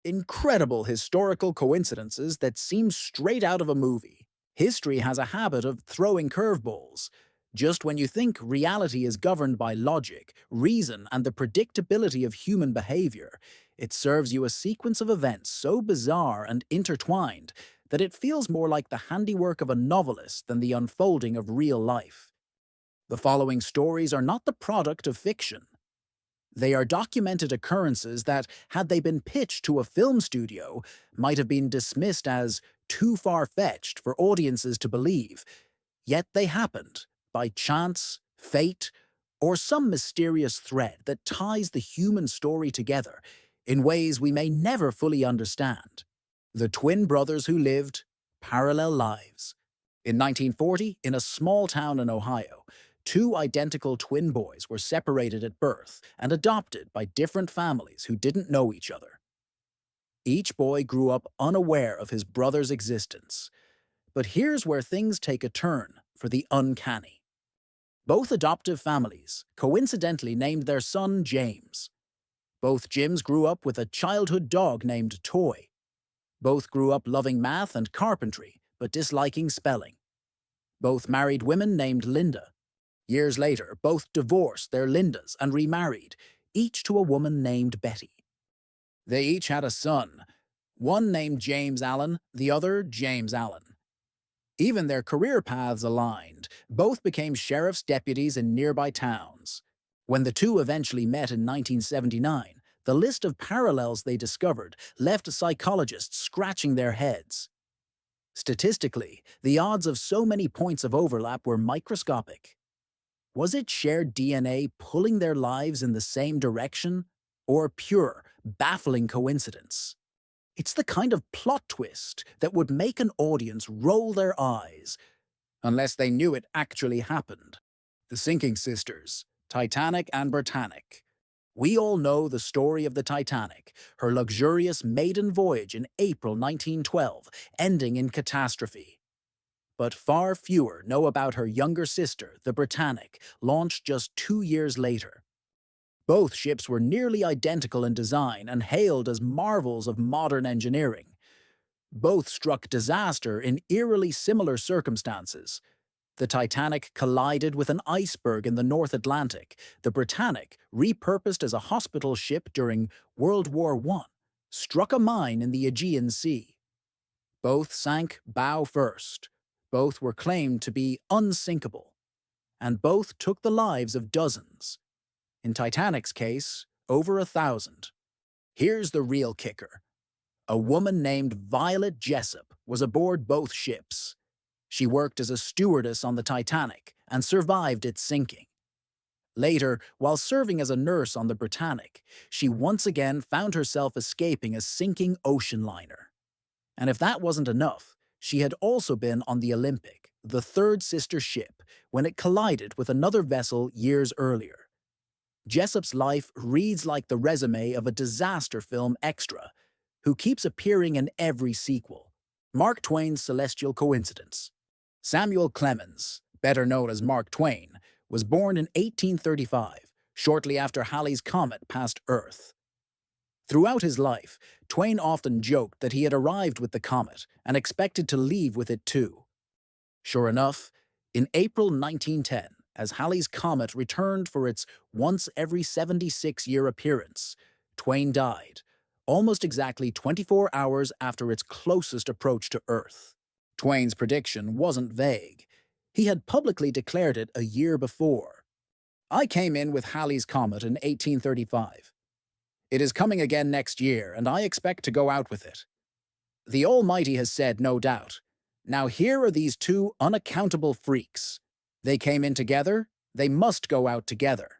Incredible historical coincidences that seem straight out of a movie. History has a habit of throwing curveballs. Just when you think reality is governed by logic, reason, and the predictability of human behavior, it serves you a sequence of events so bizarre and intertwined that it feels more like the handiwork of a novelist than the unfolding of real life. The following stories are not the product of fiction. They are documented occurrences that, had they been pitched to a film studio, might have been dismissed as too far-fetched for audiences to believe. Yet they happened, by chance, fate, or some mysterious thread that ties the human story together in ways we may never fully understand. The twin brothers who lived parallel lives. In 1940, in a small town in Ohio, two identical twin boys were separated at birth and adopted by different families who didn't know each other. Each boy grew up unaware of his brother's existence. But here's where things take a turn for the uncanny. Both adoptive families coincidentally named their son James. Both Jims grew up with a childhood dog named Toy. Both grew up loving math and carpentry, but disliking spelling. Both married women named Linda. Years later, both divorced their Lindas and remarried, each to a woman named Betty. They each had a son, one named James Allen, the other James Allen. Even their career paths aligned. Both became sheriff's deputies in nearby towns. When the two eventually met in 1979, the list of parallels they discovered left psychologists scratching their heads. Statistically, the odds of so many points of overlap were microscopic. Was it shared DNA pulling their lives in the same direction, or pure, baffling coincidence? It's the kind of plot twist that would make an audience roll their eyes, unless they knew it actually happened. The Sinking Sisters, Titanic and Britannic. We all know the story of the Titanic, her luxurious maiden voyage in April 1912, ending in catastrophe. But far fewer know about her younger sister, the Britannic, launched just 2 years later. Both ships were nearly identical in design and hailed as marvels of modern engineering. Both struck disaster in eerily similar circumstances. The Titanic collided with an iceberg in the North Atlantic. The Britannic, repurposed as a hospital ship during World War I, struck a mine in the Aegean Sea. Both sank bow first. Both were claimed to be unsinkable. And both took the lives of dozens. In Titanic's case, over 1,000. Here's the real kicker. A woman named Violet Jessup was aboard both ships. She worked as a stewardess on the Titanic and survived its sinking. Later, while serving as a nurse on the Britannic, she once again found herself escaping a sinking ocean liner. And if that wasn't enough, she had also been on the Olympic, the third sister ship, when it collided with another vessel years earlier. Jessup's life reads like the resume of a disaster film extra, who keeps appearing in every sequel. Mark Twain's celestial coincidence. Samuel Clemens, better known as Mark Twain, was born in 1835, shortly after Halley's Comet passed Earth. Throughout his life, Twain often joked that he had arrived with the comet and expected to leave with it too. Sure enough, in April 1910, as Halley's Comet returned for its once-every-76-year appearance, Twain died, almost exactly 24 hours after its closest approach to Earth. Twain's prediction wasn't vague. He had publicly declared it a year before. I came in with Halley's Comet in 1835. It is coming again next year, and I expect to go out with it. The Almighty has said, no doubt. Now here are these two unaccountable freaks. They came in together, they must go out together.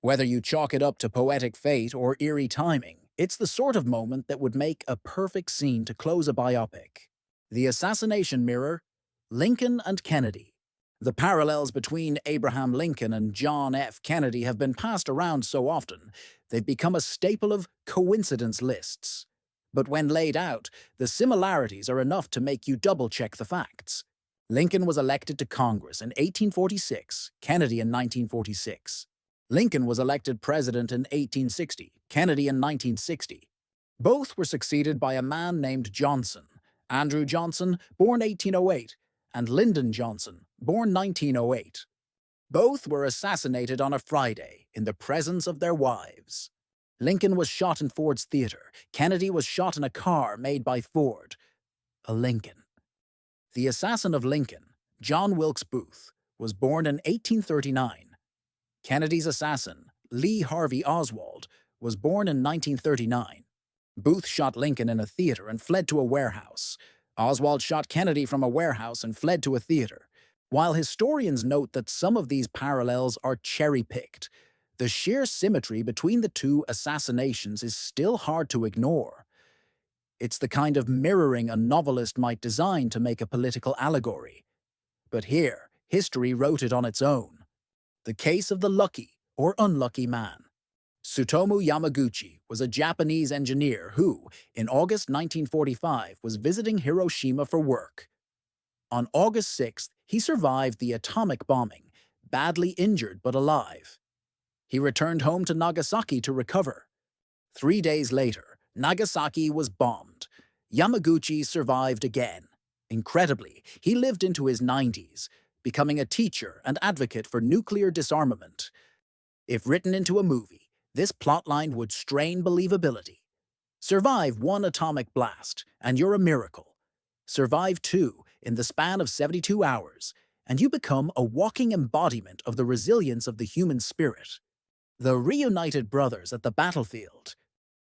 Whether you chalk it up to poetic fate or eerie timing, it's the sort of moment that would make a perfect scene to close a biopic. The Assassination Mirror, Lincoln and Kennedy. The parallels between Abraham Lincoln and John F. Kennedy have been passed around so often, they've become a staple of coincidence lists. But when laid out, the similarities are enough to make you double-check the facts. Lincoln was elected to Congress in 1846, Kennedy in 1946. Lincoln was elected president in 1860, Kennedy in 1960. Both were succeeded by a man named Johnson, Andrew Johnson, born 1808, and Lyndon Johnson, born 1908. Both were assassinated on a Friday in the presence of their wives. Lincoln was shot in Ford's theater. Kennedy was shot in a car made by Ford, a Lincoln. The assassin of Lincoln, John Wilkes Booth, was born in 1839. Kennedy's assassin, Lee Harvey Oswald, was born in 1939. Booth shot Lincoln in a theater and fled to a warehouse. Oswald shot Kennedy from a warehouse and fled to a theater. While historians note that some of these parallels are cherry-picked, the sheer symmetry between the two assassinations is still hard to ignore. It's the kind of mirroring a novelist might design to make a political allegory. But here, history wrote it on its own. The case of the lucky or unlucky man. Tsutomu Yamaguchi was a Japanese engineer who, in August 1945, was visiting Hiroshima for work. On August 6th, he survived the atomic bombing, badly injured but alive. He returned home to Nagasaki to recover. 3 days later, Nagasaki was bombed. Yamaguchi survived again. Incredibly, he lived into his 90s, becoming a teacher and advocate for nuclear disarmament. If written into a movie, this plotline would strain believability. Survive one atomic blast, and you're a miracle. Survive two in the span of 72 hours, and you become a walking embodiment of the resilience of the human spirit. The reunited brothers at the battlefield.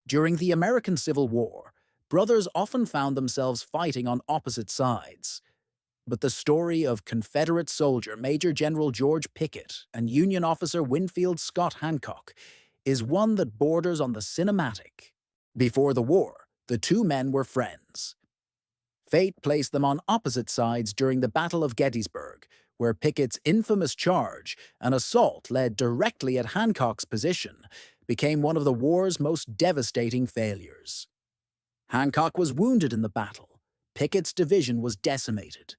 During the American Civil War, brothers often found themselves fighting on opposite sides. But the story of Confederate soldier Major General George Pickett and Union officer Winfield Scott Hancock is one that borders on the cinematic. Before the war, the two men were friends. Fate placed them on opposite sides during the Battle of Gettysburg, where Pickett's infamous charge, an assault led directly at Hancock's position, became one of the war's most devastating failures. Hancock was wounded in the battle. Pickett's division was decimated.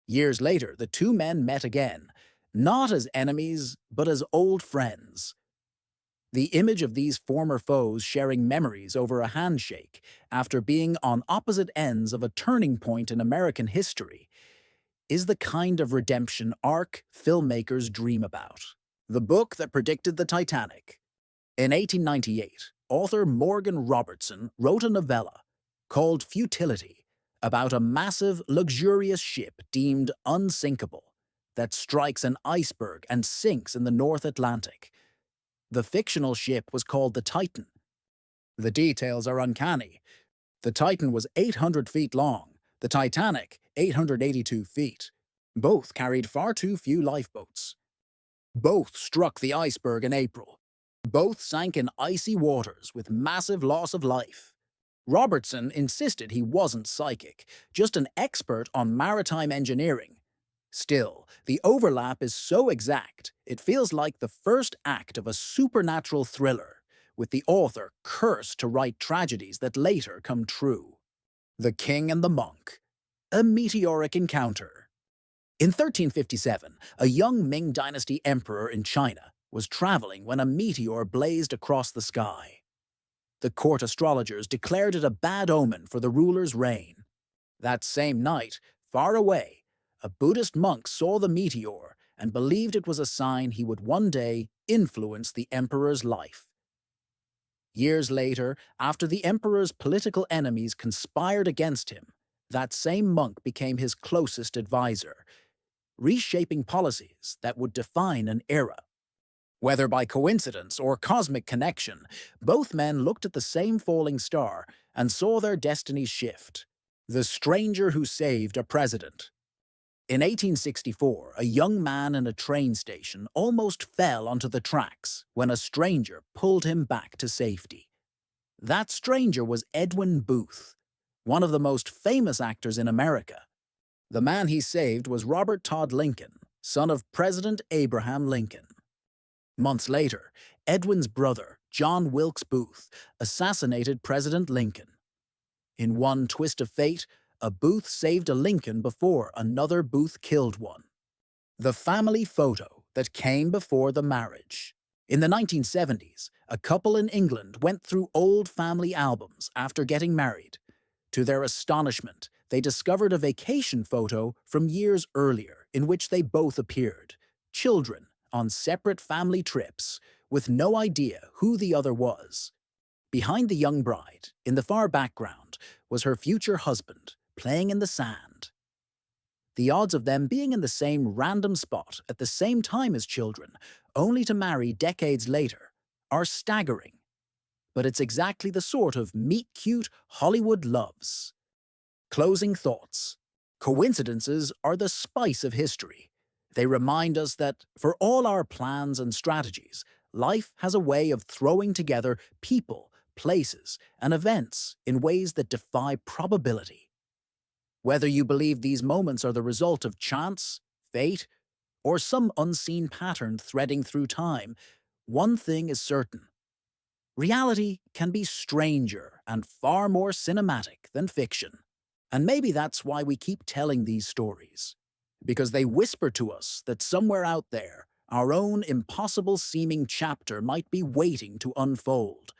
Years later, the two men met again, not as enemies, but as old friends. The image of these former foes sharing memories over a handshake after being on opposite ends of a turning point in American history is the kind of redemption arc filmmakers dream about. The book that predicted the Titanic. In 1898, author Morgan Robertson wrote a novella called Futility about a massive, luxurious ship deemed unsinkable that strikes an iceberg and sinks in the North Atlantic. The fictional ship was called the Titan. The details are uncanny. The Titan was 800 feet long, the Titanic 882 feet. Both carried far too few lifeboats. Both struck the iceberg in April. Both sank in icy waters with massive loss of life. Robertson insisted he wasn't psychic, just an expert on maritime engineering. Still, the overlap is so exact, it feels like the first act of a supernatural thriller, with the author cursed to write tragedies that later come true. The King and the Monk. A Meteoric Encounter. In 1357, a young Ming Dynasty emperor in China was traveling when a meteor blazed across the sky. The court astrologers declared it a bad omen for the ruler's reign. That same night, far away, a Buddhist monk saw the meteor and believed it was a sign he would one day influence the emperor's life. Years later, after the emperor's political enemies conspired against him, that same monk became his closest advisor, reshaping policies that would define an era. Whether by coincidence or cosmic connection, both men looked at the same falling star and saw their destinies shift. The stranger who saved a president. In 1864, a young man in a train station almost fell onto the tracks when a stranger pulled him back to safety. That stranger was Edwin Booth, one of the most famous actors in America. The man he saved was Robert Todd Lincoln, son of President Abraham Lincoln. Months later, Edwin's brother, John Wilkes Booth, assassinated President Lincoln. In one twist of fate, a Booth saved a Lincoln before another Booth killed one. The family photo that came before the marriage. In the 1970s, a couple in England went through old family albums after getting married. To their astonishment, they discovered a vacation photo from years earlier in which they both appeared, children on separate family trips, with no idea who the other was. Behind the young bride, in the far background, was her future husband, playing in the sand. The odds of them being in the same random spot at the same time as children, only to marry decades later, are staggering. But it's exactly the sort of meet-cute Hollywood loves. Closing thoughts. Coincidences are the spice of history. They remind us that, for all our plans and strategies, life has a way of throwing together people, places, and events in ways that defy probability. Whether you believe these moments are the result of chance, fate, or some unseen pattern threading through time, one thing is certain. Reality can be stranger and far more cinematic than fiction. And maybe that's why we keep telling these stories. Because they whisper to us that somewhere out there, our own impossible-seeming chapter might be waiting to unfold.